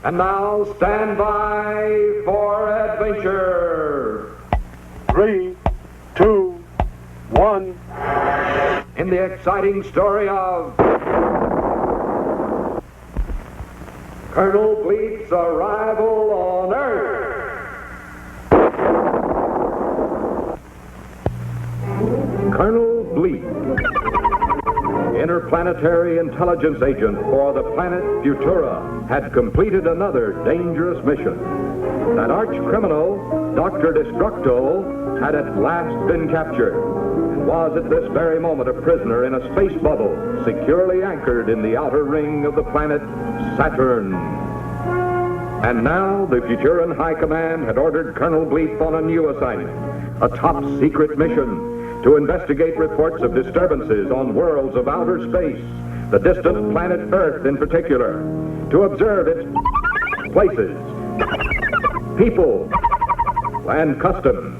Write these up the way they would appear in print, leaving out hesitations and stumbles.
And now stand by for adventure. 3, 2, 1. In the exciting story of Colonel Bleep's arrival on Earth. Colonel Bleep, interplanetary intelligence agent for the planet Futura, had completed another dangerous mission. That arch-criminal, Dr. Destructo, had at last been captured and was at this very moment a prisoner in a space bubble securely anchored in the outer ring of the planet Saturn. And now the Futuran High Command had ordered Colonel Bleep on a new assignment, a top-secret mission to investigate reports of disturbances on worlds of outer space, the distant planet Earth in particular, to observe its places, people, and customs.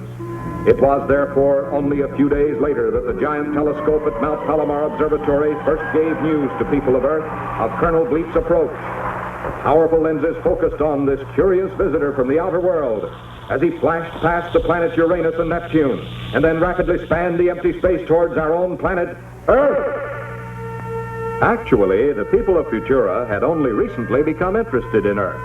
It was therefore only a few days later that the giant telescope at Mount Palomar Observatory first gave news to people of Earth of Colonel Bleep's approach. The powerful lenses focused on this curious visitor from the outer world as he flashed past the planets Uranus and Neptune, and then rapidly spanned the empty space towards our own planet, Earth. Actually, the people of Futura had only recently become interested in Earth.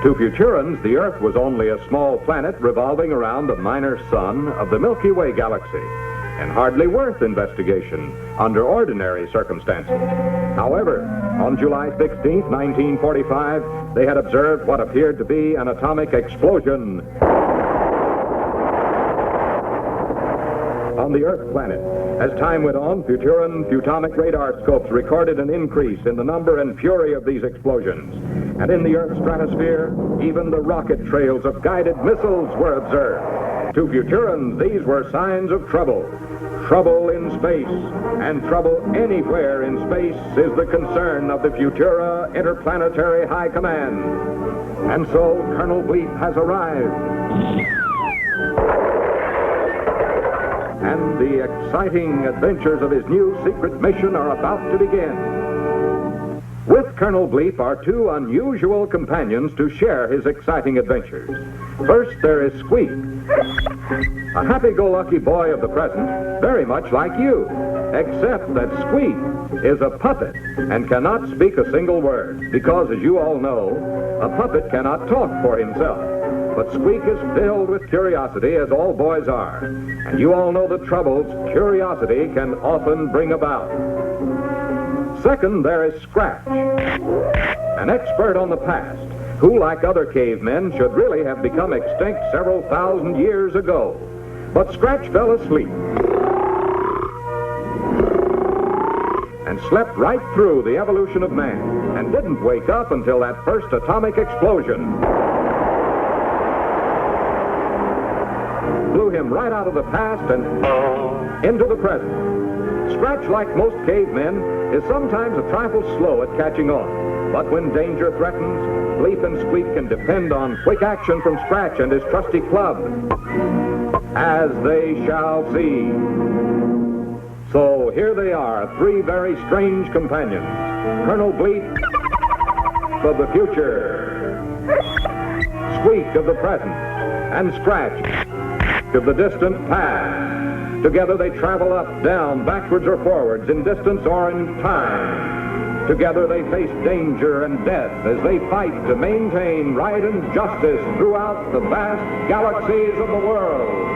To Futurans, the Earth was only a small planet revolving around a minor sun of the Milky Way galaxy, and hardly worth investigation under ordinary circumstances. However, on July 16, 1945, they had observed what appeared to be an atomic explosion on the Earth planet. As time went on, Futuran Futonic radar scopes recorded an increase in the number and fury of these explosions. And in the Earth's stratosphere, even the rocket trails of guided missiles were observed. To Futurans, these were signs of trouble. Trouble in space, and trouble anywhere in space is the concern of the Futura Interplanetary High Command. And so Colonel Bleep has arrived. And the exciting adventures of his new secret mission are about to begin. With Colonel Bleep are two unusual companions to share his exciting adventures. First, there is Squeek, a happy-go-lucky boy of the present, very much like you, except that Squeek is a puppet and cannot speak a single word, because, as you all know, a puppet cannot talk for himself. But Squeek is filled with curiosity, as all boys are, and you all know the troubles curiosity can often bring about. Second, there is Scratch, an expert on the past, who, like other cavemen, should really have become extinct several thousand years ago. But Scratch fell asleep and slept right through the evolution of man, and didn't wake up until that first atomic explosion blew him right out of the past and into the present. Scratch, like most cavemen, is sometimes a trifle slow at catching on. But when danger threatens, Bleep and Squeek can depend on quick action from Scratch and his trusty club, as they shall see. So here they are, three very strange companions. Colonel Bleep of the future, Squeek of the present, and Scratch of the distant past. Together they travel up, down, backwards or forwards, in distance or in time. Together they face danger and death as they fight to maintain right and justice throughout the vast galaxies of the world.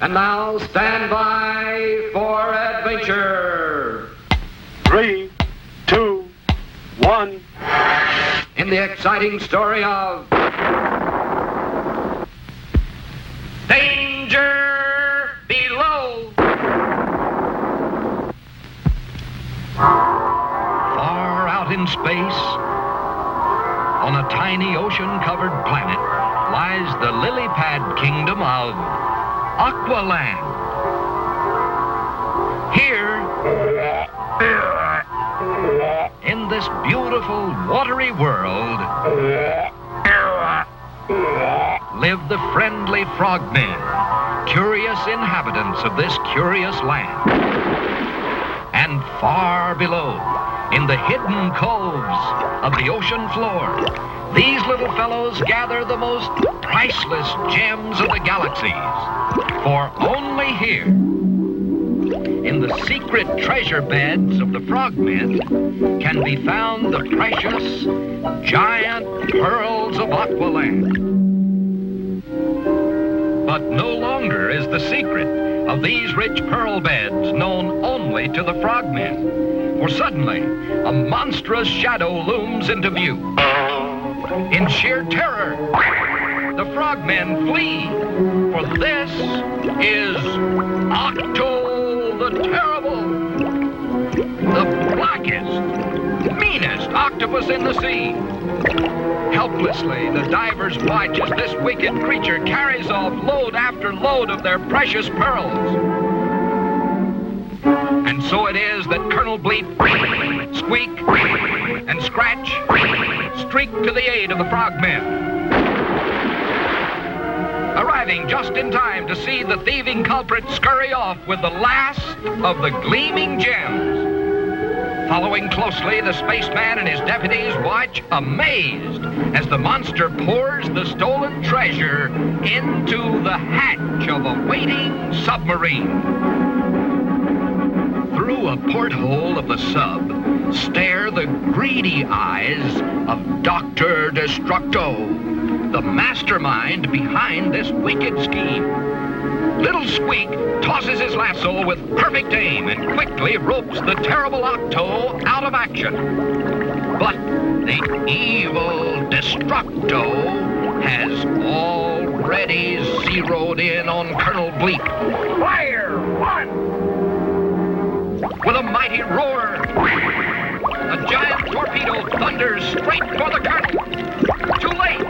And now stand by for adventure. 3, 2, 1. In the exciting story of Danger Below. Far out in space, on a tiny ocean-covered planet, lies the lily-pad kingdom of Aqualand. Here, in this beautiful watery world, live the friendly frogmen, curious inhabitants of this curious land. And far below, in the hidden coves of the ocean floor, these little fellows gather the most priceless gems of the galaxies. For only here, in the secret treasure beds of the frogmen, can be found the precious, giant pearls of Aqualand. But no longer is the secret of these rich pearl beds known only to the frogmen. For suddenly, a monstrous shadow looms into view. In sheer terror, the frogmen flee, for this is Octo the Terrible, the blackest, meanest octopus in the sea. Helplessly, the divers watch as this wicked creature carries off load after load of their precious pearls. And so it is that Colonel Bleep, Squeek, and Scratch streak to the aid of the frogmen, arriving just in time to see the thieving culprit scurry off with the last of the gleaming gems. Following closely, the spaceman and his deputies watch amazed as the monster pours the stolen treasure into the hatch of a waiting submarine. Through a porthole of the sub stare the greedy eyes of Dr. Destructo, the mastermind behind this wicked scheme. Little Squeak tosses his lasso with perfect aim and quickly ropes the terrible Octo out of action. But the evil Destructo has already zeroed in on Colonel Bleep. Fire! One! With a mighty roar, a giant torpedo thunders straight for the Colonel. Too late!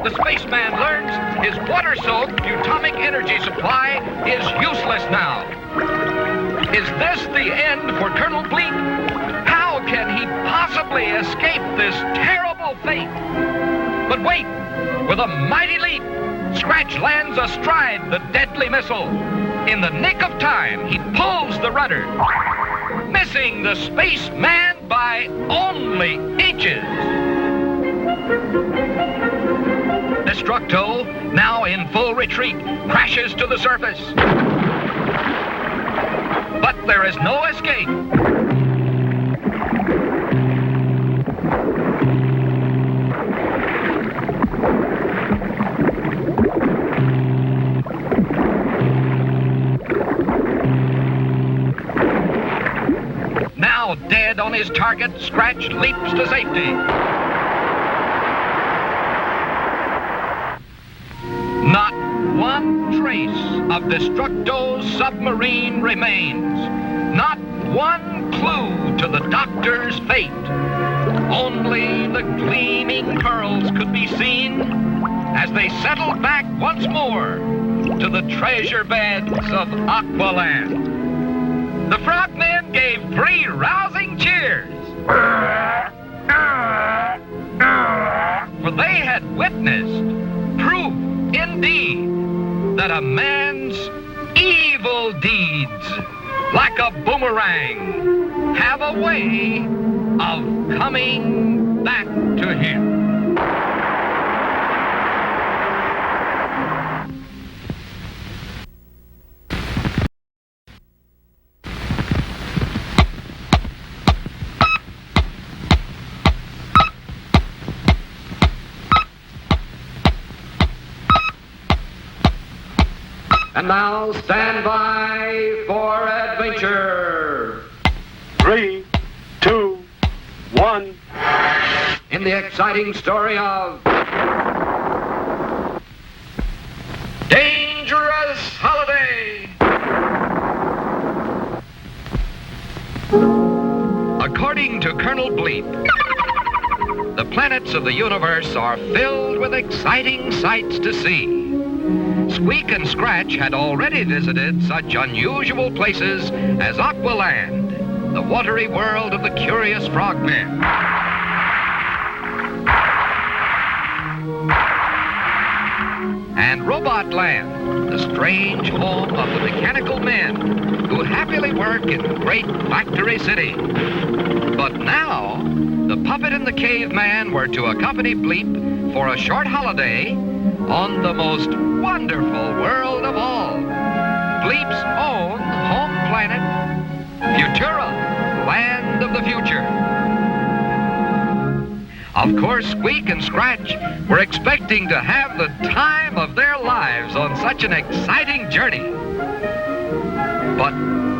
The spaceman learns his water-soaked atomic energy supply is useless now. Is this the end for Colonel Bleep? How can he possibly escape this terrible fate? But wait! With a mighty leap, Scratch lands astride the deadly missile. In the nick of time, he pulls the rudder, missing the spaceman by only inches. Destructo, now in full retreat, crashes to the surface. But there is no escape. Now dead on his target, Scratch leaps to safety. Not one trace of Destructo's submarine remains. Not one clue to the doctor's fate. Only the gleaming pearls could be seen as they settled back once more to the treasure beds of Aqualand. The frogmen gave 3 rousing cheers, for they had witnessed proof indeed that a man's evil deeds, like a boomerang, have a way of coming back to him. And now stand by for adventure. 3, 2, 1. In the exciting story of Dangerous Holiday. According to Colonel Bleep, the planets of the universe are filled with exciting sights to see. Squeak and Scratch had already visited such unusual places as Aqualand, the watery world of the curious frogmen. and Robot Land, the strange home of the mechanical men who happily work in Great Factory City. But now, the puppet and the caveman were to accompany Bleep for a short holiday on the most wonderful world of all, Bleep's own home planet, Futura, land of the future. Of course, Squeek and Scratch were expecting to have the time of their lives on such an exciting journey. But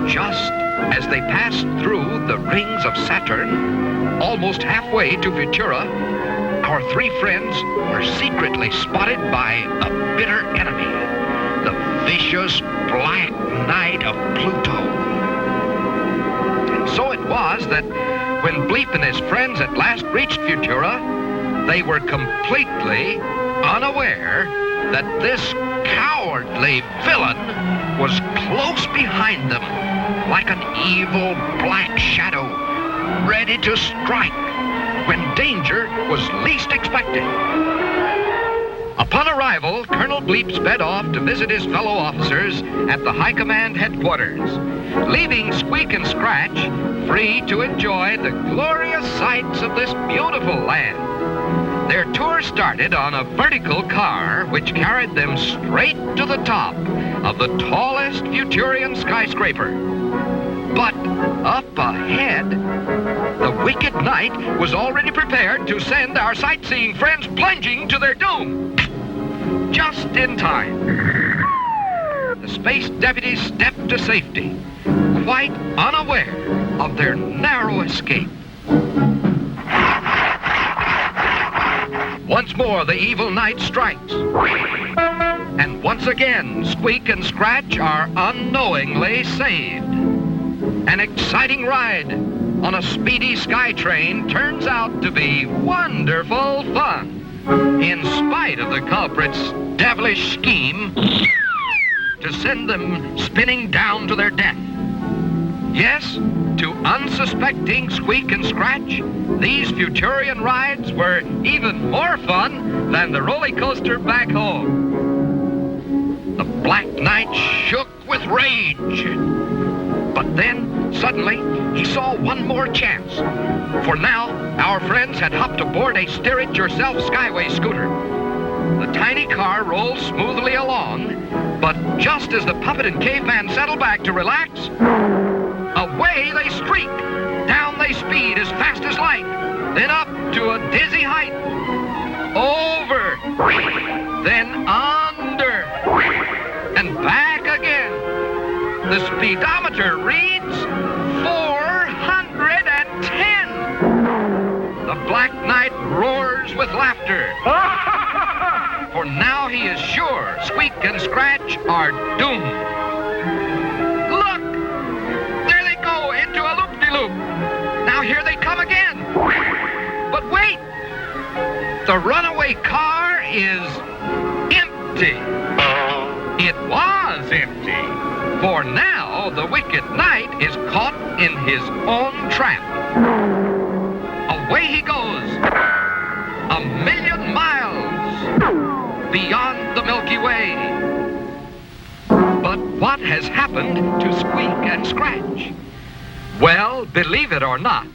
just as they passed through the rings of Saturn, almost halfway to Futura, our three friends were secretly spotted by a bitter enemy, the vicious Black Knight of Pluto. And so it was that when Bleep and his friends at last reached Futura, they were completely unaware that this cowardly villain was close behind them, like an evil black shadow, ready to strike when danger was least expected. Upon arrival, Colonel Bleep sped off to visit his fellow officers at the High Command headquarters, leaving Squeek and Scratch free to enjoy the glorious sights of this beautiful land. Their tour started on a vertical car which carried them straight to the top of the tallest Futurian skyscraper. But up ahead, the wicked knight was already prepared to send our sightseeing friends plunging to their doom. Just in time, the space deputies stepped to safety, quite unaware of their narrow escape. Once more, the evil knight strikes. And once again, Squeek and Scratch are unknowingly saved. An exciting ride on a speedy sky train turns out to be wonderful fun, in spite of the culprit's devilish scheme to send them spinning down to their death. Yes, to unsuspecting Squeek and Scratch, these Futurian rides were even more fun than the roller coaster back home. The Black Knight shook with rage. But then, suddenly, he saw one more chance. For now, our friends had hopped aboard a steer-it-yourself Skyway scooter. The tiny car rolled smoothly along, but just as the puppet and caveman settled back to relax, away they streak. Down they speed as fast as light, then up to a dizzy height. Over, then under, and back again. The speedometer reads 410. The Black Knight roars with laughter. For now he is sure Squeek and Scratch are doomed. Look! There they go into a loop-de-loop. Now here they come again. But wait! The runaway car is empty. It was empty. For now, the wicked knight is caught in his own trap. Away he goes, 1,000,000 miles beyond the Milky Way. But what has happened to Squeek and Scratch? Well, believe it or not,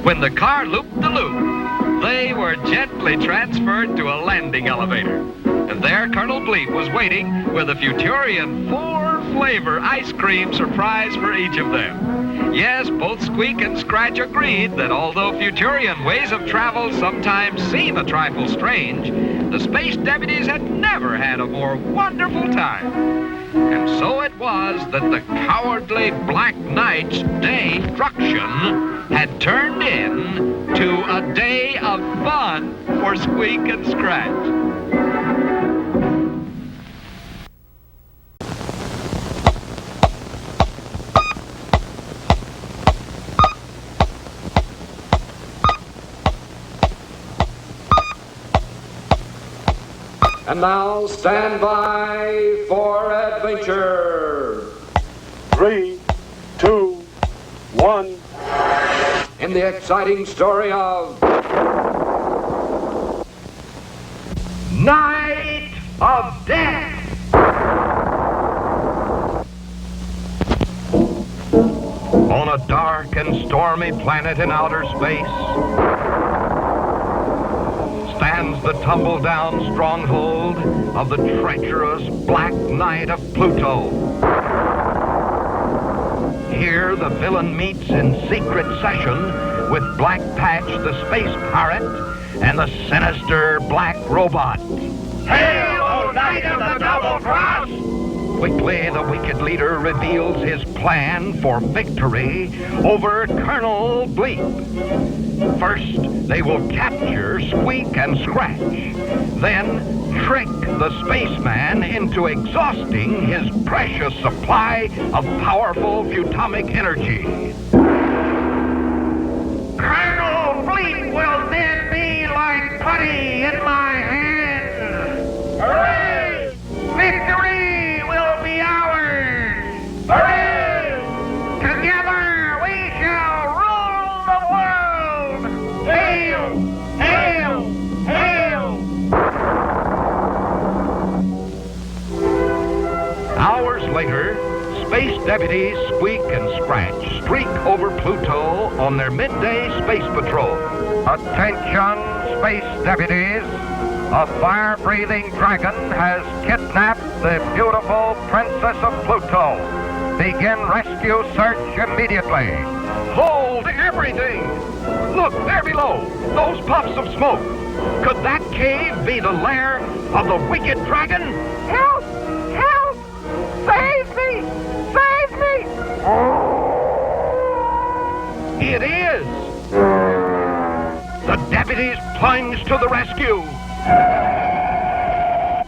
when the car looped the loop, they were gently transferred to a landing elevator. And there Colonel Bleep was waiting with a Futurian 4-flavor ice cream surprise for each of them. Yes, both Squeek and Scratch agreed that although Futurian ways of travel sometimes seem a trifle strange, the space deputies had never had a more wonderful time. And so it was that the cowardly Black Knight's destruction had turned into a day of fun for Squeek and Scratch. And now stand by for adventure. 3, 2, 1. In the exciting story of Night of death. On a dark and stormy planet in outer space stands the tumble-down stronghold of the treacherous Black Knight of Pluto. Here the villain meets in secret session with Black Patch the space pirate and the sinister Black Robot. Hail, O Knight of the Double Cross! Quickly, the wicked leader reveals his plan for victory over Colonel Bleep. First, they will capture Squeek and Scratch, then trick the spaceman into exhausting his precious supply of powerful futomic energy. Colonel Bleep will then be like putty in my hand. Hooray! Victory will be ours! Hooray! Together we shall rule the world! Hail! Hail! Hail! Hours later, space deputies Squeek and Scratch streak over Pluto on their midday space patrol. Attention, space deputies! A fire-breathing dragon has kidnapped the beautiful Princess of Pluto. Begin rescue search immediately. Hold everything! Look, there below, those puffs of smoke. Could that cave be the lair of the wicked dragon? Help! Help! Save me! Save me! It is! The deputies plunge to the rescue.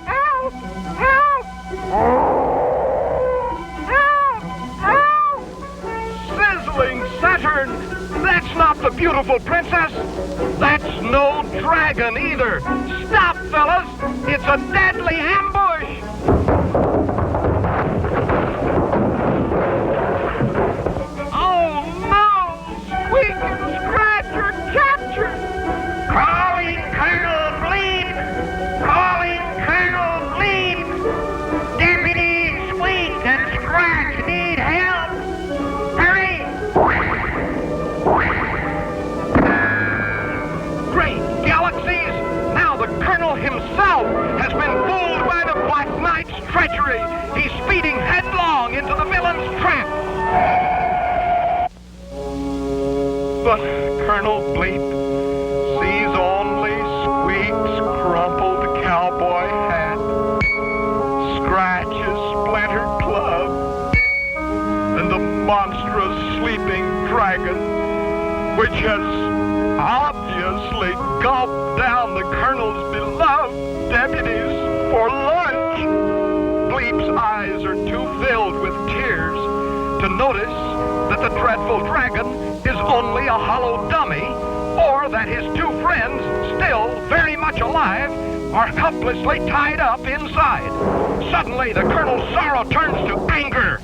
Help! Help! Help! Help! Sizzling Saturn! That's not the beautiful princess! That's no dragon either! Stop, fellas! It's a deadly ambush! Oh no! Squeak and Scratch are captured! Calling Colonel Bleep! Calling Colonel Bleep! Deputy Squeak and Scratch need help! Hurry! Great galaxies! Now the Colonel himself has been fooled by the Black Knight's treachery. He's speeding headlong into the villain's trap. But Colonel Bleep sees only Squeak's crumpled cowboy hat, Scratch's splintered club, and the monstrous sleeping dragon, which has obviously gulped down the Colonel's beloved deputies for lunch. Bleep's eyes are too filled with tears to notice that the dreadful dragon is only a hollow dummy, or that his two friends, still very much alive, are helplessly tied up inside. Suddenly, the Colonel's sorrow turns to anger.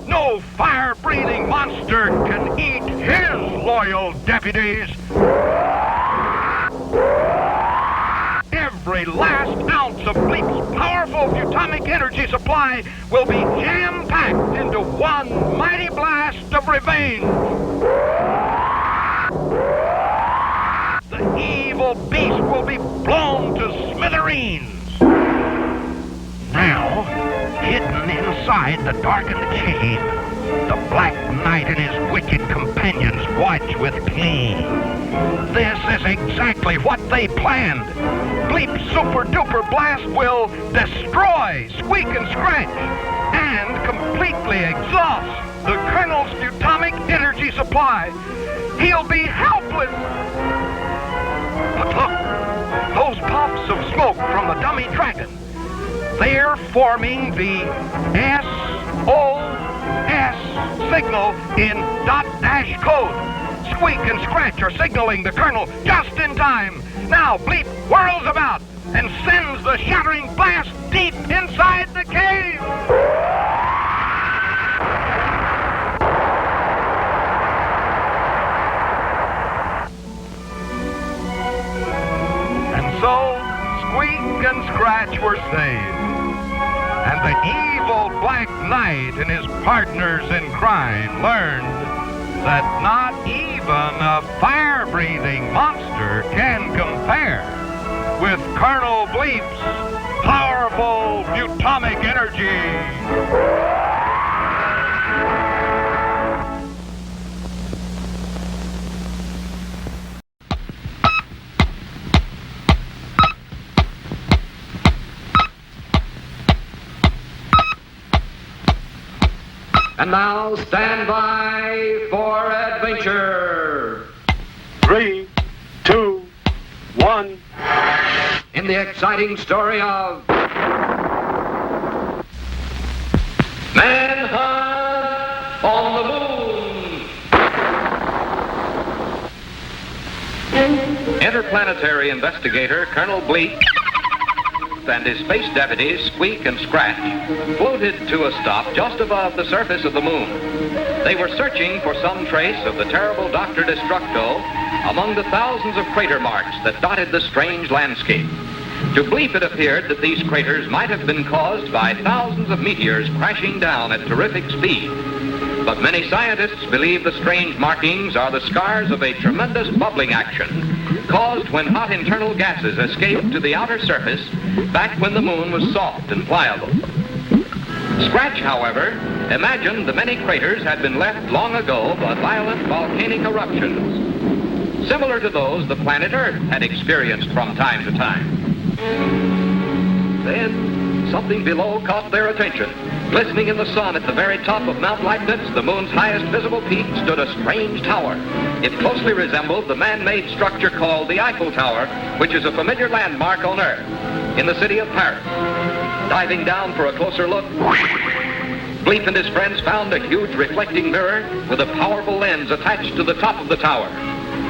No fire-breathing monster can eat his loyal deputies. Every last ounce of Bleep's powerful futomic energy supply will be jam-packed into one mighty blast of revenge. The evil beast will be blown to smithereens. Now, hidden inside the darkened cave, the Black Knight and his wicked companions watch with glee. This is exactly what they planned. Bleep's super-duper blast will destroy Squeak and Scratch and completely exhaust the Colonel's futomic energy supply. He'll be helpless. But look, those puffs of smoke from the dummy dragon. They're forming the SOS signal in dot-dash code. Squeak and Scratch are signaling the Colonel just in time. Now Bleep whirls about and sends the shattering blast deep inside the cave. And so and Scratch were saved. And the evil Black Knight and his partners in crime learned that not even a fire-breathing monster can compare with Colonel Bleep's powerful atomic energy. And now stand by for adventure. 3, 2, 1. In the exciting story of Manhun on the Moon. Interplanetary investigator Colonel Bleep and his space deputies, Squeek and Scratch, floated to a stop just above the surface of the moon. They were searching for some trace of the terrible Dr. Destructo among the thousands of crater marks that dotted the strange landscape. To Bleep, it appeared that these craters might have been caused by thousands of meteors crashing down at terrific speed. But many scientists believe the strange markings are the scars of a tremendous bubbling action caused when hot internal gases escaped to the outer surface back when the moon was soft and pliable. Scratch, however, imagined the many craters had been left long ago by violent volcanic eruptions, similar to those the planet Earth had experienced from time to time. Then something below caught their attention. Glistening in the sun at the very top of Mount Leibniz, the moon's highest visible peak, stood a strange tower. It closely resembled the man-made structure called the Eiffel Tower, which is a familiar landmark on Earth, in the city of Paris. Diving down for a closer look, Bleep and his friends found a huge reflecting mirror with a powerful lens attached to the top of the tower.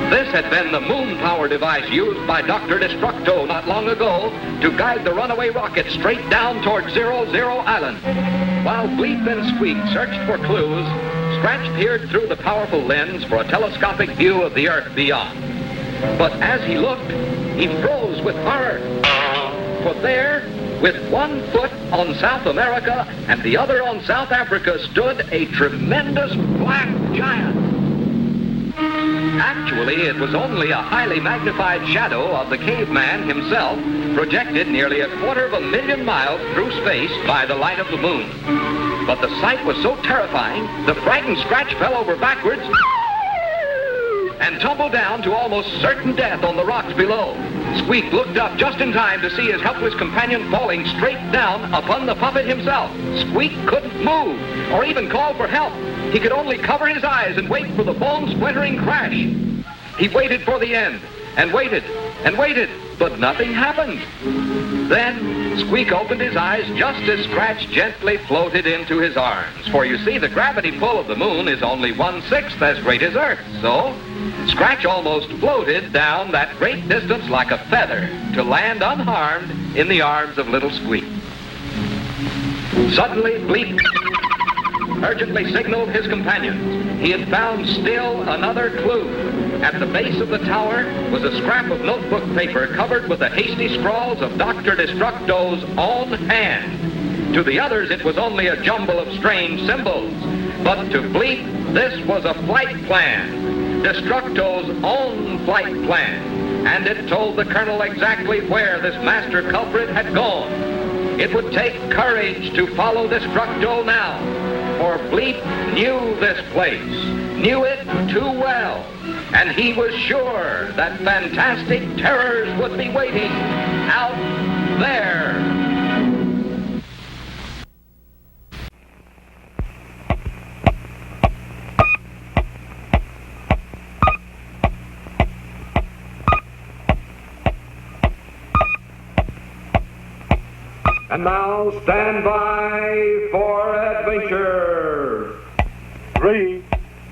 This had been the moon power device used by Dr. Destructo not long ago to guide the runaway rocket straight down toward 00 Island. While Bleep and Squeek searched for clues, Scratch peered through the powerful lens for a telescopic view of the Earth beyond. But as he looked, he froze with horror. For there, with one foot on South America and the other on South Africa, stood a tremendous black giant. Actually, it was only a highly magnified shadow of the caveman himself, projected nearly 250,000 miles through space by the light of the moon. But the sight was so terrifying, the frightened Scratch fell over backwards and tumbled down to almost certain death on the rocks below. Squeak looked up just in time to see his helpless companion falling straight down upon the puppet himself. Squeak couldn't move or even call for help. He could only cover his eyes and wait for the bone-splintering crash. He waited for the end, and waited, but nothing happened. Then Squeak opened his eyes just as Scratch gently floated into his arms. For you see, the gravity pull of the moon is only 1/6 as great as Earth. So Scratch almost floated down that great distance like a feather to land unharmed in the arms of little Squeak. Suddenly, Bleep urgently signaled his companions. He had found still another clue. At the base of the tower was a scrap of notebook paper covered with the hasty scrawls of Dr. Destructo's own hand. To the others, it was only a jumble of strange symbols. But to Bleep, this was a flight plan, Destructo's own flight plan. And it told the Colonel exactly where this master culprit had gone. It would take courage to follow Destructo now. For Bleep knew this place, knew it too well, and he was sure that fantastic terrors would be waiting out there. And now stand by for adventure. 3,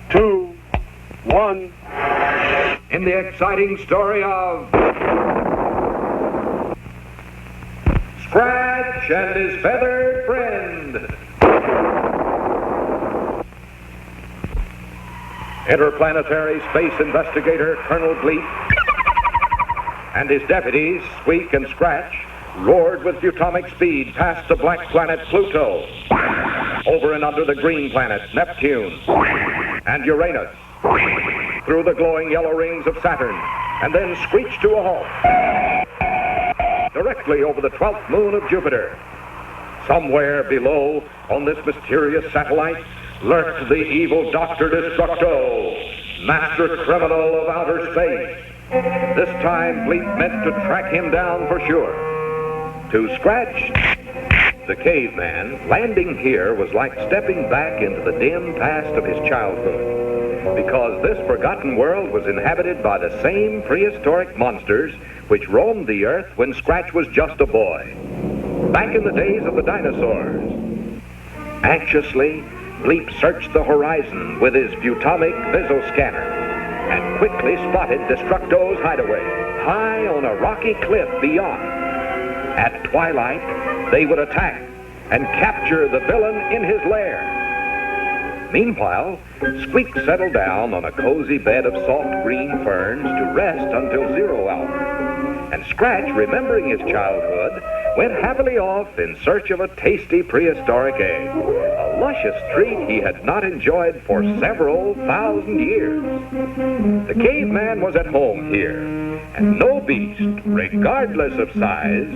2, 1. In the exciting story of Scratch and his feathered friend. Interplanetary space investigator Colonel Bleep and his deputies, Squeak and Scratch, roared with atomic speed past the black planet Pluto, over and under the green planets Neptune and Uranus, through the glowing yellow rings of Saturn, and then screeched to a halt, directly over the 12th moon of Jupiter. Somewhere below, on this mysterious satellite, lurked the evil Dr. Destructo, master criminal of outer space. This time, Bleep meant to track him down for sure. To Scratch, the caveman, landing here was like stepping back into the dim past of his childhood, because this forgotten world was inhabited by the same prehistoric monsters which roamed the earth when Scratch was just a boy, back in the days of the dinosaurs. Anxiously, Bleep searched the horizon with his Butomic Visoscanner and quickly spotted Destructo's hideaway, high on a rocky cliff beyond. At twilight, they would attack and capture the villain in his lair. Meanwhile, Squeek settled down on a cozy bed of soft green ferns to rest until 0 hour. And Scratch, remembering his childhood, went happily off in search of a tasty prehistoric egg, a luscious treat he had not enjoyed for several thousand years. The caveman was at home here, and no beast, regardless of size,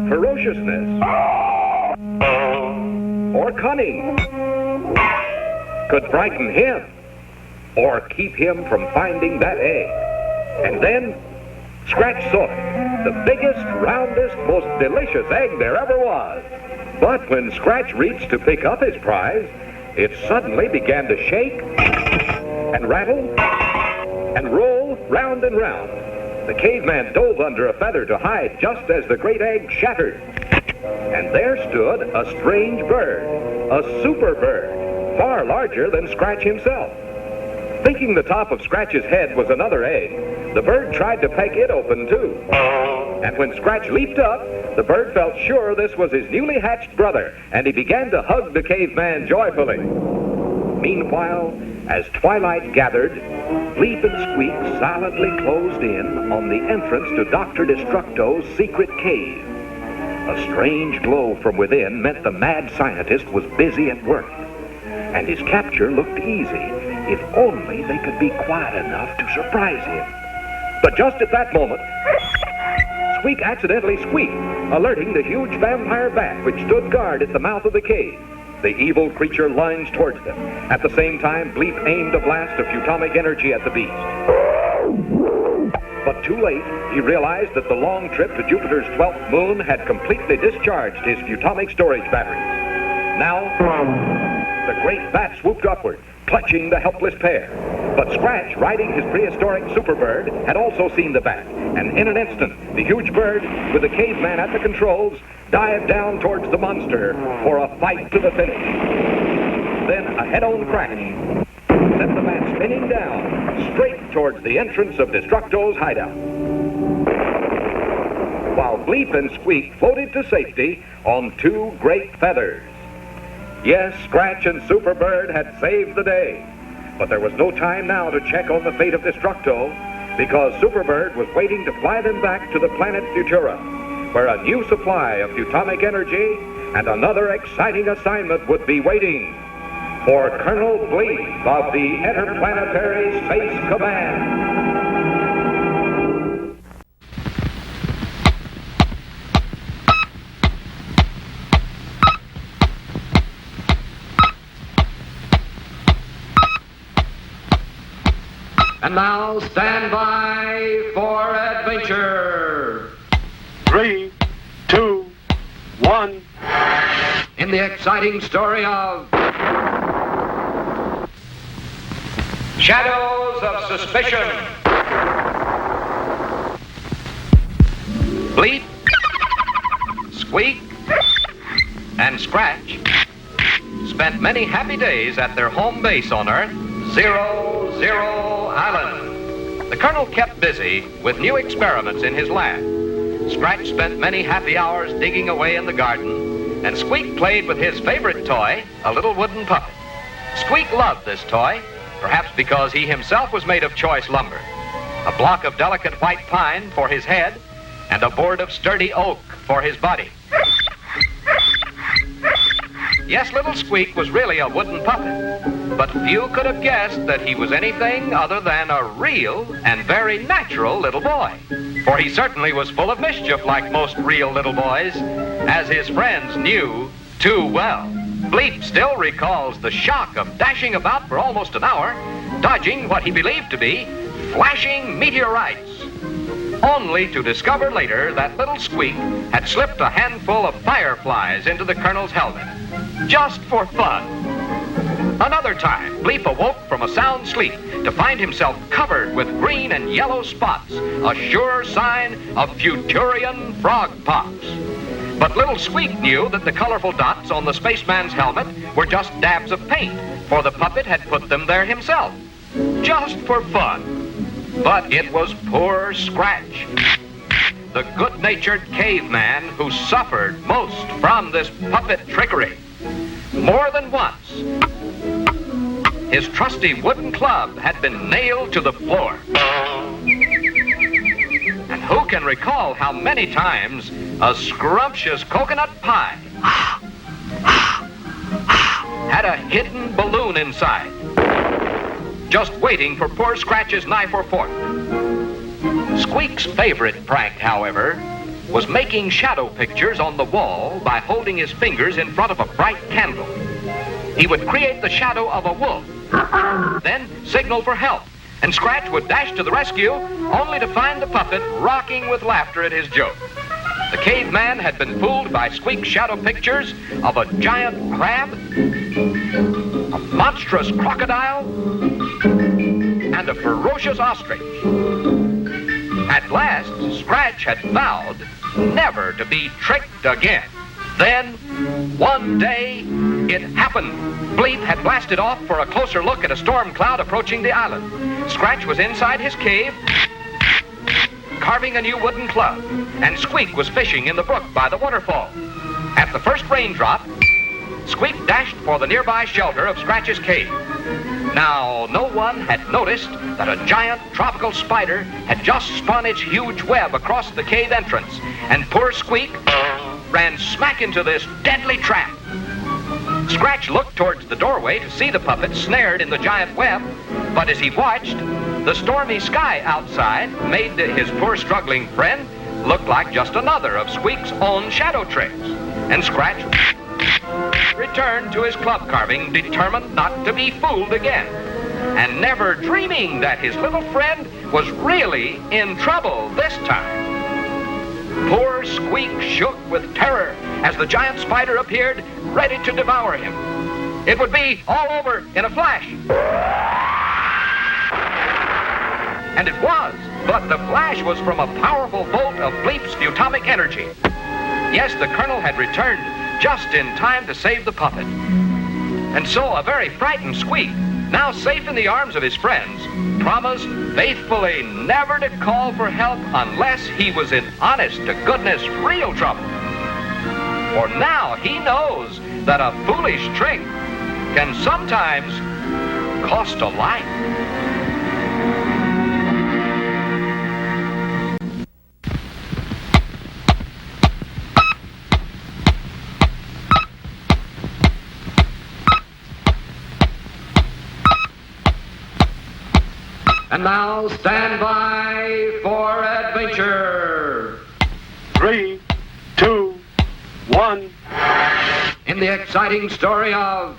ferociousness, or cunning, could frighten him or keep him from finding that egg. And then Scratch saw it, the biggest, roundest, most delicious egg there ever was. But when Scratch reached to pick up his prize, it suddenly began to shake and rattle and roll round and round. The caveman dove under a feather to hide just as the great egg shattered. And there stood a strange bird, a super bird, far larger than Scratch himself. Thinking the top of Scratch's head was another egg, the bird tried to peck it open too. And when Scratch leaped up, the bird felt sure this was his newly hatched brother, and he began to hug the caveman joyfully. Meanwhile, as twilight gathered, Bleep and Squeek silently closed in on the entrance to Dr. Destructo's secret cave. A strange glow from within meant the mad scientist was busy at work, and his capture looked easy if only they could be quiet enough to surprise him. But just at that moment, Squeek accidentally squeaked, alerting the huge vampire bat which stood guard at the mouth of the cave. The evil creature lunged towards them. At the same time, Bleep aimed a blast of Butomic energy at the beast. But too late, he realized that the long trip to Jupiter's 12th moon had completely discharged his Butomic storage batteries. Now, the great bat swooped upward, clutching the helpless pair. But Scratch, riding his prehistoric superbird, had also seen the bat, and in an instant, the huge bird, with the caveman at the controls, dived down towards the monster for a fight to the finish. Then a head-on crash sent the bat spinning down, straight towards the entrance of Destructo's hideout, while Bleep and Squeek floated to safety on 2 great feathers. Yes, Scratch and Superbird had saved the day, but there was no time now to check on the fate of Destructo, because Superbird was waiting to fly them back to the planet Futura, where a new supply of Butomic energy and another exciting assignment would be waiting for Colonel Bleep of the Interplanetary Space Command. And now, stand by for adventure. 3, 2, 1. In the exciting story of Shadows of Suspicion. Bleep, Squeek, and Scratch spent many happy days at their home base on Earth, 00 Island. The Colonel kept busy with new experiments in his lab. Scratch spent many happy hours digging away in the garden, and Squeek played with his favorite toy, a little wooden puppet. Squeek loved this toy, perhaps because he himself was made of choice lumber. A block of delicate white pine for his head, and a board of sturdy oak for his body. Yes, little Squeek was really a wooden puppet, but few could have guessed that he was anything other than a real and very natural little boy. For he certainly was full of mischief like most real little boys, as his friends knew too well. Bleep still recalls the shock of dashing about for almost an hour, dodging what he believed to be flashing meteorites, only to discover later that little Squeek had slipped a handful of fireflies into the Colonel's helmet, just for fun. Another time, Bleep awoke from a sound sleep to find himself covered with green and yellow spots, a sure sign of Futurian frog pox. But little Squeek knew that the colorful dots on the spaceman's helmet were just dabs of paint, for the puppet had put them there himself, just for fun. But it was poor Scratch, the good-natured caveman who suffered most from this puppet trickery. More than once, his trusty wooden club had been nailed to the floor. And who can recall how many times a scrumptious coconut pie had a hidden balloon inside, just waiting for poor Scratch's knife or fork? Squeek's favorite prank, however, was making shadow pictures on the wall by holding his fingers in front of a bright candle. He would create the shadow of a wolf, then signal for help, and Scratch would dash to the rescue, only to find the puppet rocking with laughter at his joke. The caveman had been fooled by Squeak's shadow pictures of a giant crab, a monstrous crocodile, and a ferocious ostrich. At last, Scratch had vowed never to be tricked again. Then, one day, it happened. Bleep had blasted off for a closer look at a storm cloud approaching the island. Scratch was inside his cave, carving a new wooden club, and Squeek was fishing in the brook by the waterfall. At the first raindrop, Squeek dashed for the nearby shelter of Scratch's cave. Now, no one had noticed that a giant tropical spider had just spun its huge web across the cave entrance, and poor Squeek ran smack into this deadly trap. Scratch looked towards the doorway to see the puppet snared in the giant web, but as he watched, the stormy sky outside made his poor struggling friend look like just another of Squeek's own shadow tricks, and Scratch returned to his club carving, determined not to be fooled again, and never dreaming that his little friend was really in trouble this time. Poor Squeek shook with terror as the giant spider appeared, ready to devour him. It would be all over in a flash. And it was, but the flash was from a powerful bolt of Bleep's photonic energy. Yes, the Colonel had returned just in time to save the puppet. And so a very frightened Squeek, now safe in the arms of his friends, promised faithfully never to call for help unless he was in honest-to-goodness real trouble. For now he knows that a foolish trick can sometimes cost a life. And now stand by for adventure. 3, 2, 1. In the exciting story of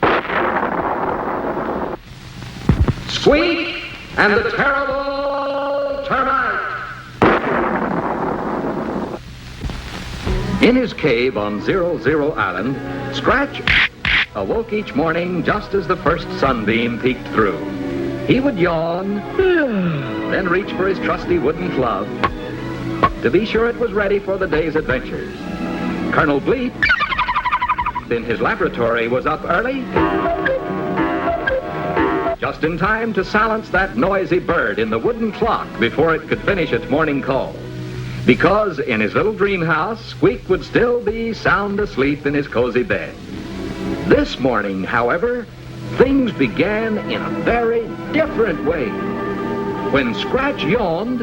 Squeek and the terrible Termite. In his cave on 00 Island, Scratch awoke each morning just as the first sunbeam peeked through. He would yawn, then reach for his trusty wooden club to be sure it was ready for the day's adventures. Colonel Bleep, in his laboratory, was up early, just in time to silence that noisy bird in the wooden clock before it could finish its morning call. Because in his little dream house, Squeek would still be sound asleep in his cozy bed. This morning, however, things began in a very different way. When Scratch yawned,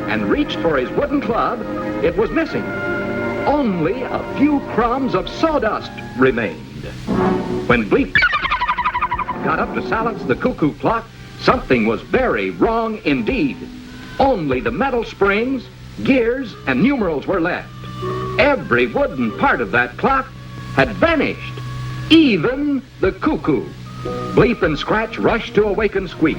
and reached for his wooden club, it was missing. Only a few crumbs of sawdust remained. When Bleep got up to silence the cuckoo clock, something was very wrong indeed. Only the metal springs, gears, and numerals were left. Every wooden part of that clock had vanished, even the cuckoo. Bleep and Scratch rushed to awaken Squeek,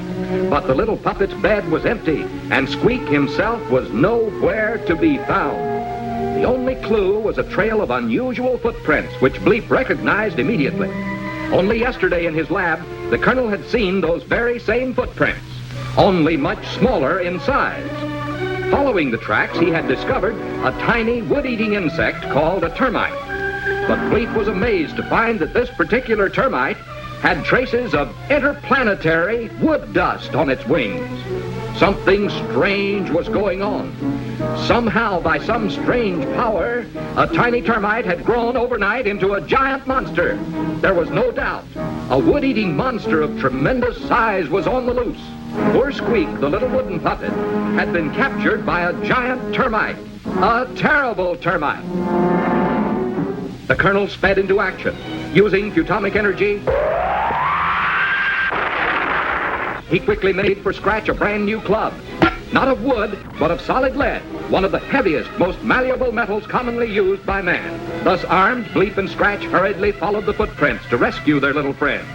but the little puppet's bed was empty, and Squeek himself was nowhere to be found. The only clue was a trail of unusual footprints, which Bleep recognized immediately. Only yesterday in his lab, the Colonel had seen those very same footprints, only much smaller in size. Following the tracks, he had discovered a tiny wood-eating insect called a termite. But Bleep was amazed to find that this particular termite had traces of interplanetary wood dust on its wings. Something strange was going on. Somehow, by some strange power, a tiny termite had grown overnight into a giant monster. There was no doubt. A wood-eating monster of tremendous size was on the loose. Poor Squeek, the little wooden puppet, had been captured by a giant termite. A terrible termite. The Colonel sped into action. Using futomic energy, he quickly made for Scratch a brand new club. Not of wood, but of solid lead, one of the heaviest, most malleable metals commonly used by man. Thus armed, Bleep and Scratch hurriedly followed the footprints to rescue their little friend.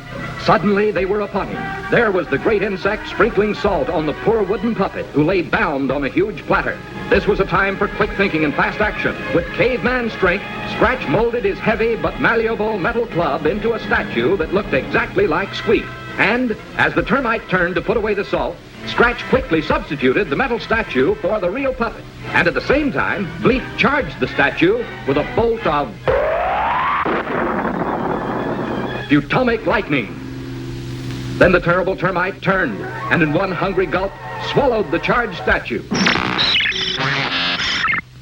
Suddenly, they were upon him. There was the great insect sprinkling salt on the poor wooden puppet, who lay bound on a huge platter. This was a time for quick thinking and fast action. With caveman strength, Scratch molded his heavy but malleable metal club into a statue that looked exactly like Squeek. And as the termite turned to put away the salt, Scratch quickly substituted the metal statue for the real puppet. And at the same time, Bleep charged the statue with a bolt of futomic lightning. Then the terrible termite turned, and in one hungry gulp, swallowed the charged statue.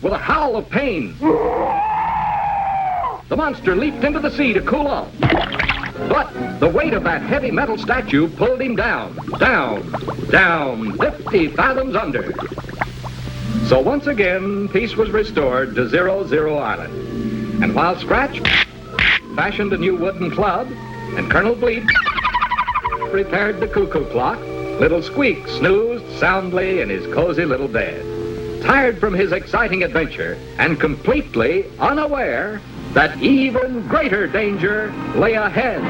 With a howl of pain, the monster leaped into the sea to cool off. But the weight of that heavy metal statue pulled him down, 50 fathoms under. So once again, peace was restored to 00 Island. And while Scratch fashioned a new wooden club, and Colonel Bleep repaired the cuckoo clock, little Squeek snoozed soundly in his cozy little bed, tired from his exciting adventure and completely unaware that even greater danger lay ahead.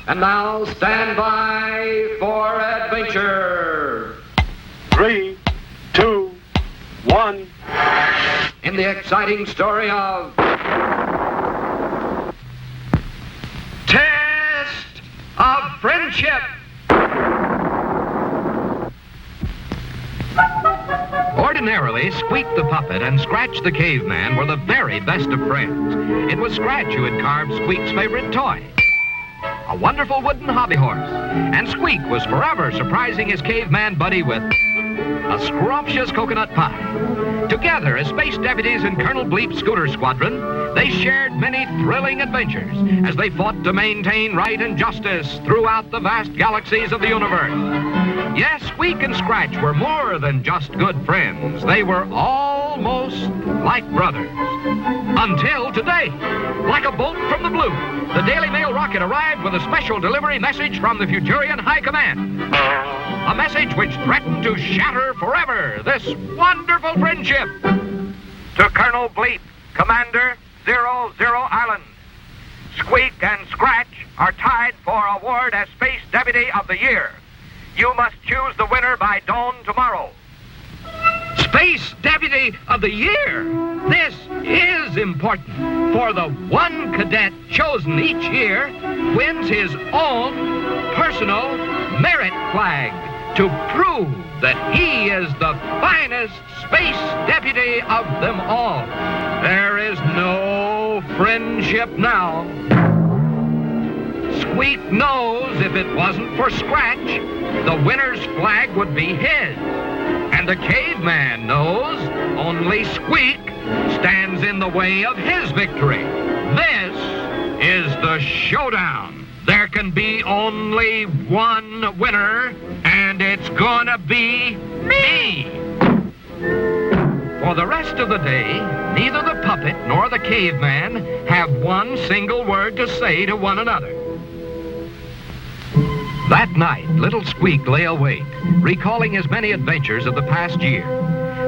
And now stand by for adventure. 3, 2, 1. In the exciting story of Test of Friendship. Ordinarily, Squeek the puppet and Scratch the caveman were the very best of friends. It was Scratch who had carved Squeek's favorite toy, a wonderful wooden hobby horse, and Squeek was forever surprising his caveman buddy with a scrumptious coconut pie. Together, as space deputies in Colonel Bleep's scooter squadron, they shared many thrilling adventures as they fought to maintain right and justice throughout the vast galaxies of the universe. Yes, Squeek and Scratch were more than just good friends. They were almost like brothers. Until today, like a bolt from the blue, the Daily Mail rocket arrived with a special delivery message from the Futurian High Command. A message which threatened to shatter forever this wonderful friendship. To Colonel Bleep, Commander 00 Island. Squeek and Scratch are tied for award as Space Deputy of the Year. You must choose the winner by dawn tomorrow. Space Deputy of the Year! This is important, for the one cadet chosen each year wins his own personal merit flag to prove that he is the finest space deputy of them all. There is no friendship now. Squeek knows if it wasn't for Scratch, the winner's flag would be his. And And the caveman knows only Squeek stands in the way of his victory. This is the showdown. There can be only one winner, and it's gonna be me. For the rest of the day, neither the puppet nor the caveman have one single word to say to one another. That night, little Squeek lay awake, recalling his many adventures of the past year.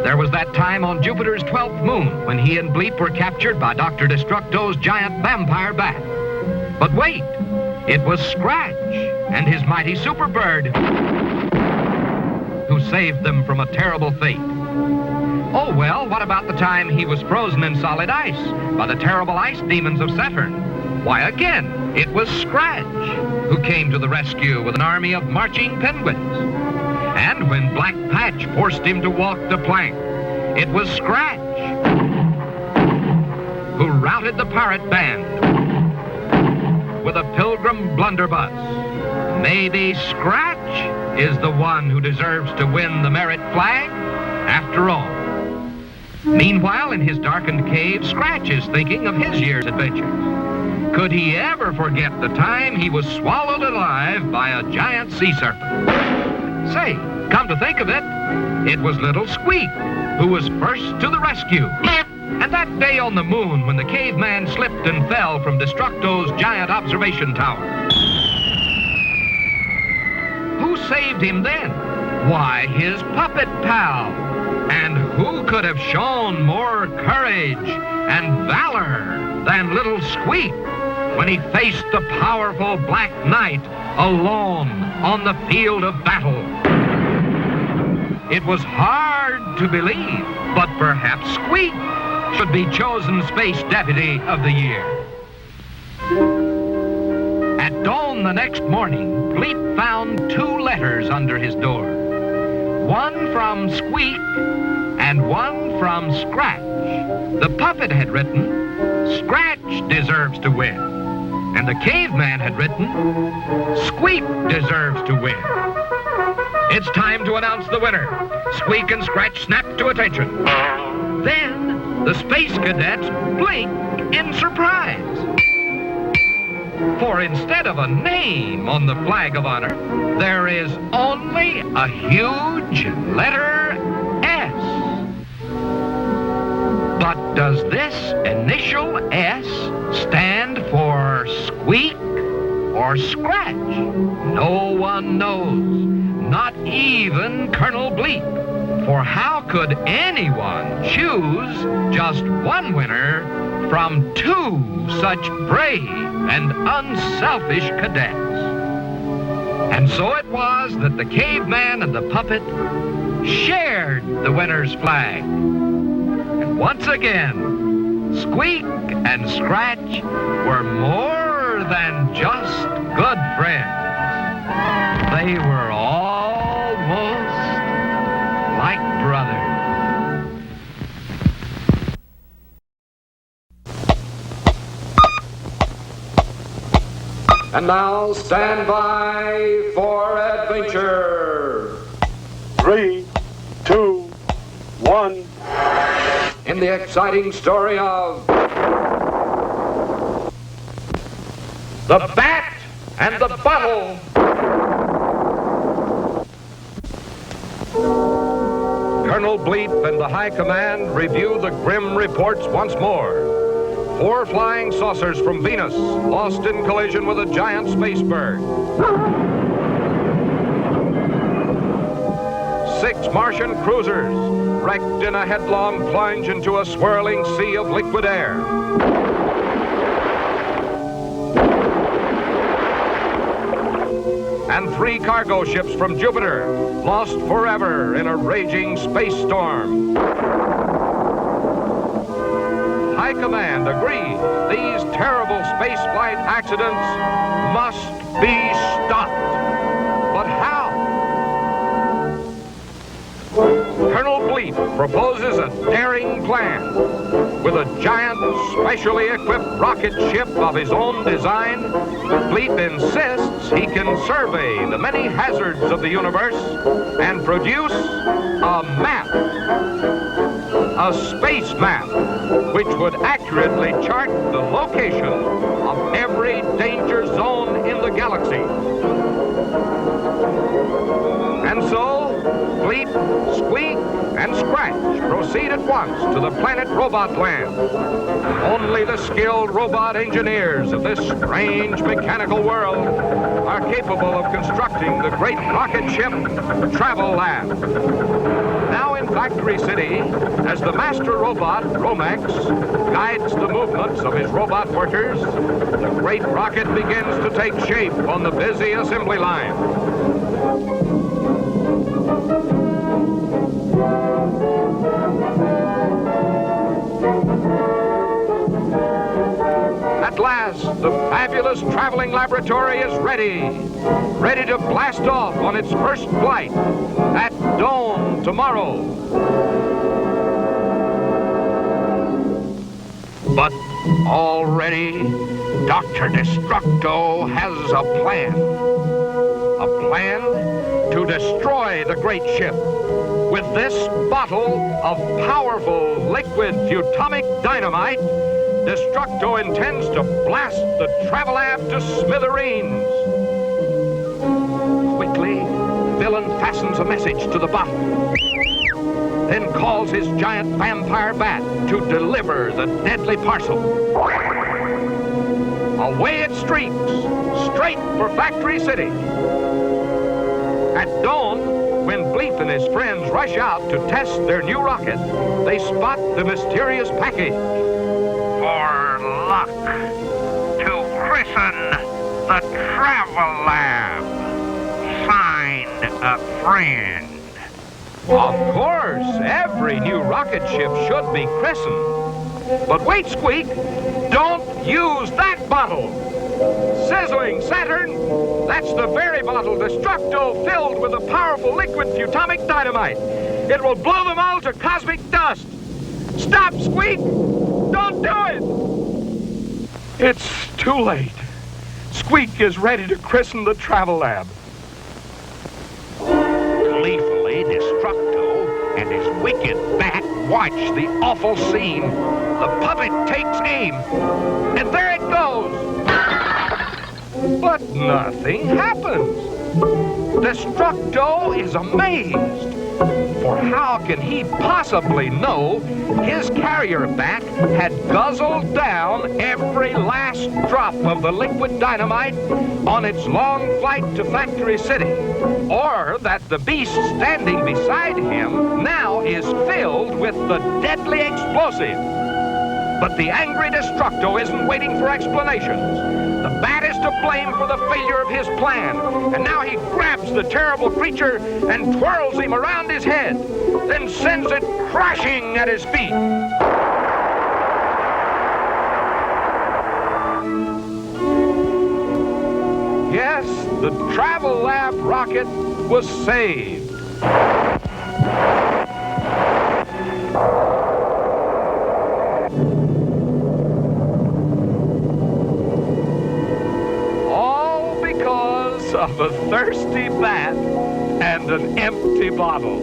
There was that time on Jupiter's 12th moon when he and Bleep were captured by Dr. Destructo's giant vampire bat. But wait, it was Scratch and his mighty super bird who saved them from a terrible fate. Oh, well, what about the time he was frozen in solid ice by the terrible ice demons of Saturn? Why, again, it was Scratch who came to the rescue with an army of marching penguins. And when Black Patch forced him to walk the plank, it was Scratch who routed the pirate band with a pilgrim blunderbuss. Maybe Scratch is the one who deserves to win the merit flag after all. Meanwhile, in his darkened cave, Scratch is thinking of his year's adventures. Could he ever forget the time he was swallowed alive by a giant sea serpent? Say, come to think of it, it was little Squeek who was first to the rescue. And that day on the moon when the caveman slipped and fell from Destructo's giant observation tower. Who saved him then? Why, his puppet pal. And who could have shown more courage and valor than little Squeek when he faced the powerful Black Knight alone on the field of battle? It was hard to believe, but perhaps Squeek should be chosen Space Deputy of the Year. At dawn the next morning, Bleep found 2 letters under his door. One from Squeek and one from Scratch. The puppet had written, Scratch deserves to win. And the caveman had written, Squeek deserves to win. It's time to announce the winner. Squeek and Scratch snap to attention. Then the space cadets blink in surprise. For instead of a name on the flag of honor, there is only a huge letter S. But does this initial S stand for Squeek or Scratch? No one knows, not even Colonel Bleep. For how could anyone choose just one winner from 2 such brave and unselfish cadets? And so it was that the caveman and the puppet shared the winner's flag. And once again, Squeek and Scratch were more than just good friends. They were almost like brothers. And now stand by for adventure. 3, 2, 1. In the exciting story of The Bat and the Bottle. Colonel Bleep and the High Command review the grim reports once more. 4 flying saucers from Venus lost in collision with a giant space bird. 6 Martian cruisers wrecked in a headlong plunge into a swirling sea of liquid air. And 3 cargo ships from Jupiter lost forever in a raging space storm. High Command agrees these terrible spaceflight accidents must be stopped. But how? Colonel Bleep proposes a daring plan. With a giant, specially equipped rocket ship of his own design, Bleep insists he can survey the many hazards of the universe and produce a map, a space map, which would accurately chart the location of every danger zone in the galaxy. And so, Bleep, Squeek, and Scratch proceed at once to the planet Robot Land. Only the skilled robot engineers of this strange mechanical world are capable of constructing the great rocket ship Travel Lab. Now in Factory City, as the master robot, Romex, guides the movements of his robot workers, the great rocket begins to take shape on the busy assembly line. At last, the fabulous traveling laboratory is ready to blast off on its first flight at dawn tomorrow. But already, Dr. Destructo has a plan to destroy the great ship. With this bottle of powerful liquid futomic dynamite, Destructo intends to blast the Travelab to smithereens. Quickly, the villain fastens a message to the bottle, then calls his giant vampire bat to deliver the deadly parcel. Away it streaks, straight for Factory City. At dawn, when Bleep and his friends rush out to test their new rocket, they spot the mysterious package. For luck, to christen the Travel Lab. Signed, a friend. Of course, every new rocket ship should be christened. But wait, Squeek, don't use that bottle. Sizzling Saturn, that's the very bottle Destructo filled with a powerful liquid futomic dynamite. It will blow them all to cosmic dust. Stop, Squeek! Don't do it! It's too late. Squeek is ready to christen the Travel Lab. Gleefully, Destructo and his wicked bat watch the awful scene. The puppet takes aim, and there it goes. But nothing happens. Destructo is amazed. For how can he possibly know his carrier bat had guzzled down every last drop of the liquid dynamite on its long flight to Factory City? Or that the beast standing beside him now is filled with the deadly explosive? But the angry Destructo isn't waiting for explanations. The bat is to blame for the failure of his plan, and now he grabs the terrible creature and twirls him around his head, then sends it crashing at his feet. Yes, the Travel Lab rocket was saved. Of a thirsty bat and an empty bottle.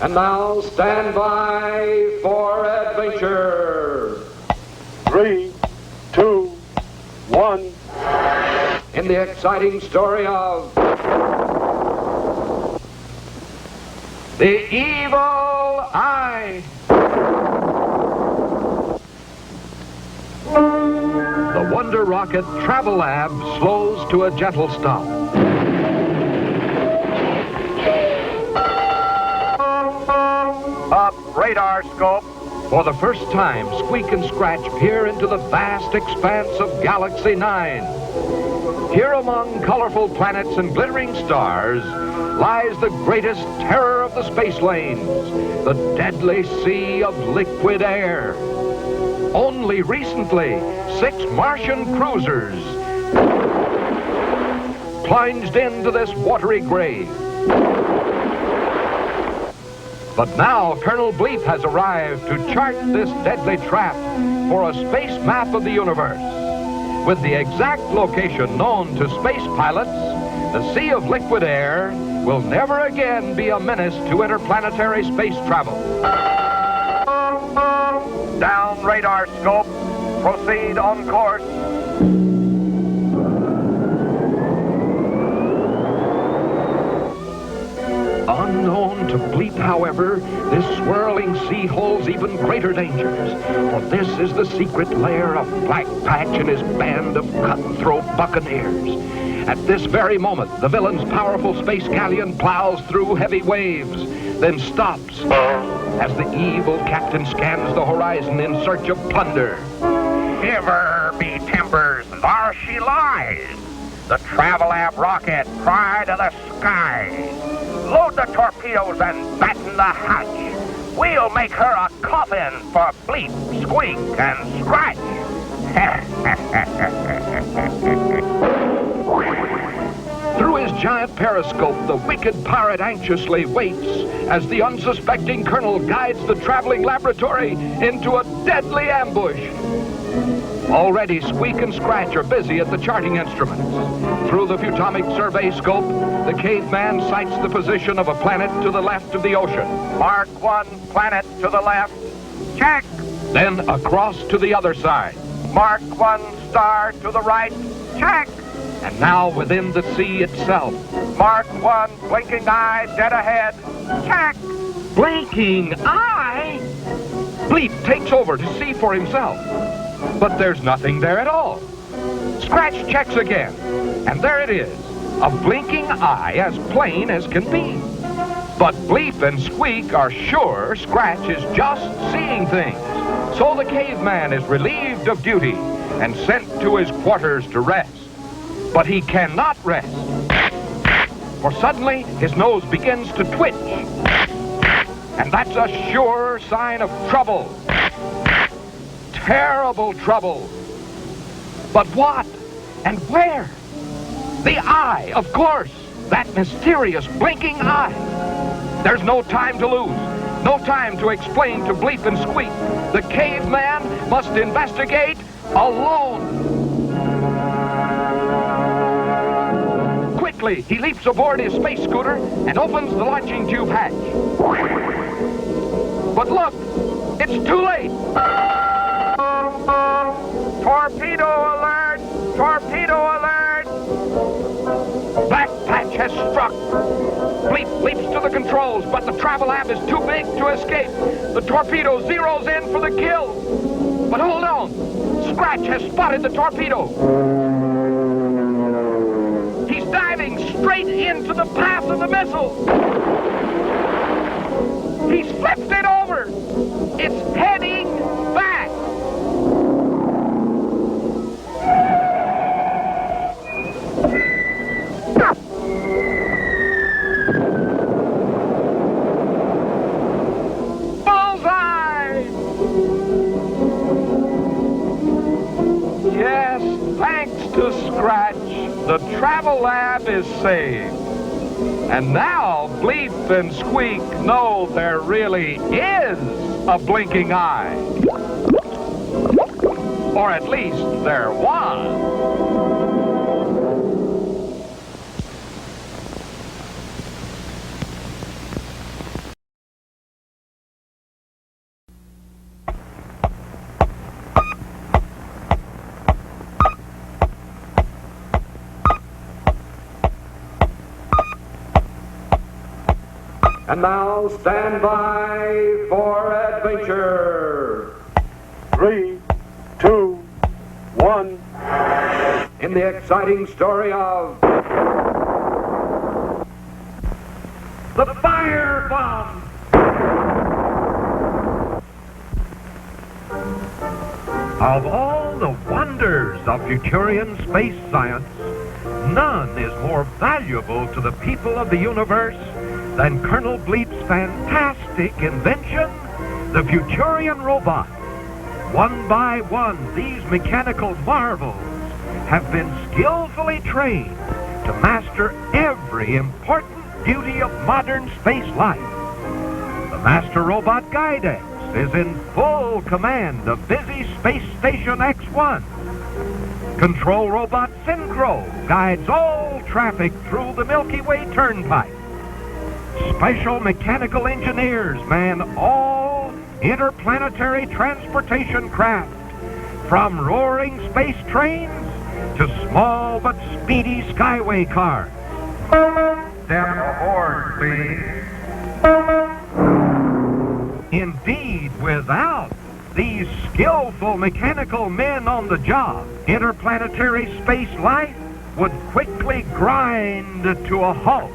And now stand by for adventure. 3, 2, 1. In the exciting story of The Evil Eye. The Wonder Rocket Travel Lab slows to a gentle stop. Up radar scope. For the first time, Squeek and Scratch peer into the vast expanse of Galaxy 9. Here among colorful planets and glittering stars lies the greatest terror of the space lanes, the deadly sea of liquid air. Only recently, 6 Martian cruisers plunged into this watery grave. But now Colonel Bleep has arrived to chart this deadly trap for a space map of the universe. With the exact location known to space pilots, the sea of liquid air will never again be a menace to interplanetary space travel. Down radar scope. Proceed on course. Unknown to Bleep, however, this swirling sea holds even greater dangers, for this is the secret lair of Black Patch and his band of cutthroat buccaneers. At this very moment, the villain's powerful space galleon plows through heavy waves, then stops as the evil captain scans the horizon in search of plunder. Shiver me timbers, there she lies. The Travelab rocket, pride of the skies. Load the torpedoes and batten the hatch. We'll make her a coffin for Bleep, Squeek, and Scratch. Through his giant periscope, the wicked pirate anxiously waits as the unsuspecting colonel guides the traveling laboratory into a deadly ambush. Already, Squeek and Scratch are busy at the charting instruments. Through the Futomic survey scope, the caveman sights the position of a planet to the left of the ocean. Mark 1 planet to the left. Check. Then across to the other side. Mark 1 star to the right. Check. And now within the sea itself. Mark 1 blinking eye dead ahead. Check. Blinking eye? Bleep takes over to see for himself. But there's nothing there at all. Scratch checks again, and there it is, a blinking eye as plain as can be. But Bleep and Squeek are sure Scratch is just seeing things. So the caveman is relieved of duty and sent to his quarters to rest. But he cannot rest, for suddenly his nose begins to twitch. And that's a sure sign of trouble. Terrible trouble. But what and where? The eye, of course. That mysterious blinking eye. There's no time to lose. No time to explain to Bleep and Squeek. The caveman must investigate alone. Quickly, he leaps aboard his space scooter and opens the launching tube hatch. But look, it's too late. Torpedo alert! Torpedo alert! Black Patch has struck. Bleep leaps to the controls, but the Travelab is too big to escape. The torpedo zeroes in for the kill. But hold on. Scratch has spotted the torpedo. He's diving straight into the path of the missile. He's flipped it over. It's heading back. Bullseye! Yes, thanks to Scratch, the Travelab is saved. And now Bleep and Squeek know there really is a blinking eye. Or at least there was. And now stand by for adventure. 3, 2, 1. In the exciting story of the Firebomb. Of all the wonders of Futurian space science, none is more valuable to the people of the universe than Colonel Bleep's fantastic invention, the Futurian robot. One by one, these mechanical marvels have been skillfully trained to master every important duty of modern space life. The Master Robot Guidex is in full command of busy Space Station X1. Control Robot Synchro guides all traffic through the Milky Way Turnpike. Special mechanical engineers man all interplanetary transportation craft, from roaring space trains to small but speedy skyway cars. Step aboard, please. Indeed, without these skillful mechanical men on the job, interplanetary space life would quickly grind to a halt.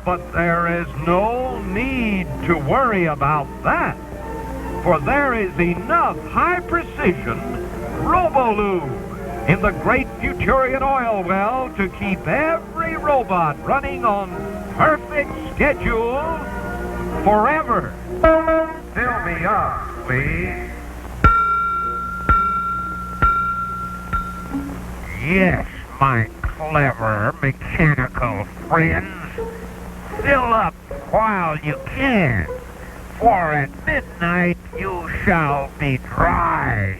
But there is no need to worry about that, for there is enough high-precision Robolube in the great Futurian oil well to keep every robot running on perfect schedule forever. Fill me up, please. Yes, my clever mechanical friends. Fill up while you can, for at midnight you shall be dry.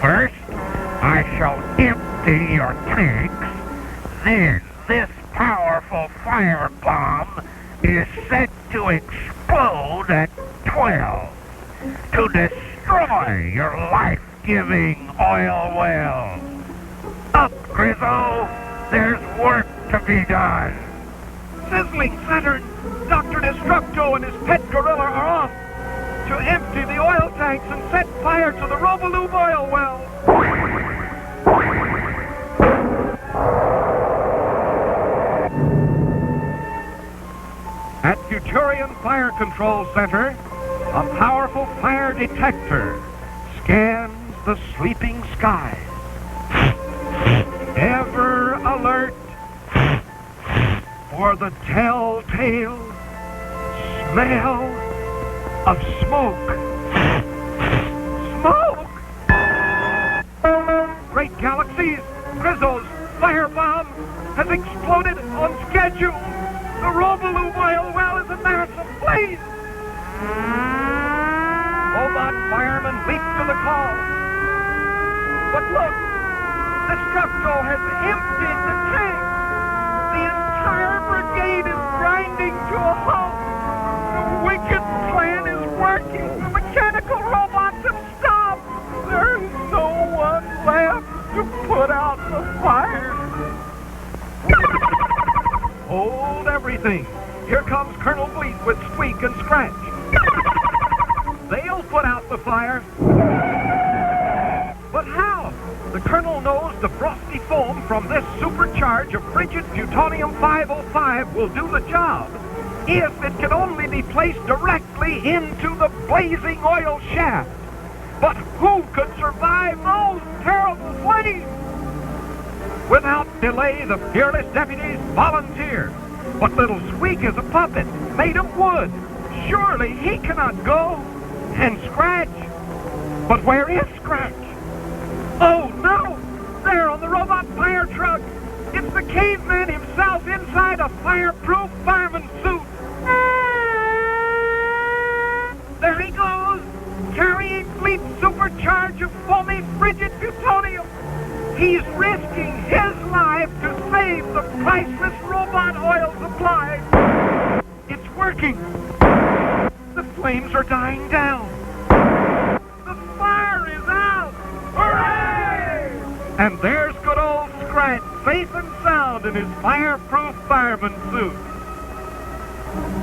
First, I shall empty your tanks. Then this powerful firebomb is set to explode at 12 to destroy your life-giving oil wells. Up, Grizzo! There's work to be done. Sizzling Saturn, Dr. Destructo and his pet gorilla are off to empty the oil tanks and set fire to the Robolube oil well. At Futurian Fire Control Center, a powerful fire detector scans the sleeping skies. Ever alert for the telltale smell of smoke. Smoke! Great galaxies, Grizzo's firebomb has exploded on schedule. The Robolube oil well is a mass of blaze. Robot firemen leap to the call. But look, Destructo has emptied the tank. The entire brigade is grinding to a halt. The wicked plan is working. The mechanical robots have stopped. There is no one left to put out the fire. Hold everything. Here comes Colonel Bleep with Squeek and Scratch. They'll put out the fire. But how? The Colonel knows the frosty foam from this supercharge of frigid plutonium 505 will do the job if it can only be placed directly into the blazing oil shaft. But who could survive those terrible flames? Without delay, the fearless deputies volunteer. But little Squeek is a puppet made of wood. Surely he cannot go. And Scratch? But where is Scratch? Oh, no! There on the robot fire truck! It's the caveman himself inside a fireproof fireman suit! There he goes! Carrying Bleep's supercharge of foamy frigid plutonium! He's risking his life to save the priceless robot oil supply! It's working! The flames are dying down! The fire is out! Hooray! And there's good old Scratch, safe and sound in his fireproof fireman suit.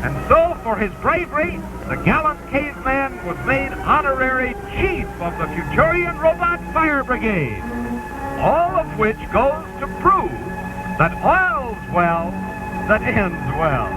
And so, for his bravery, the gallant caveman was made honorary chief of the Futurian Robot Fire Brigade. All of which goes to prove that oil's well that ends well.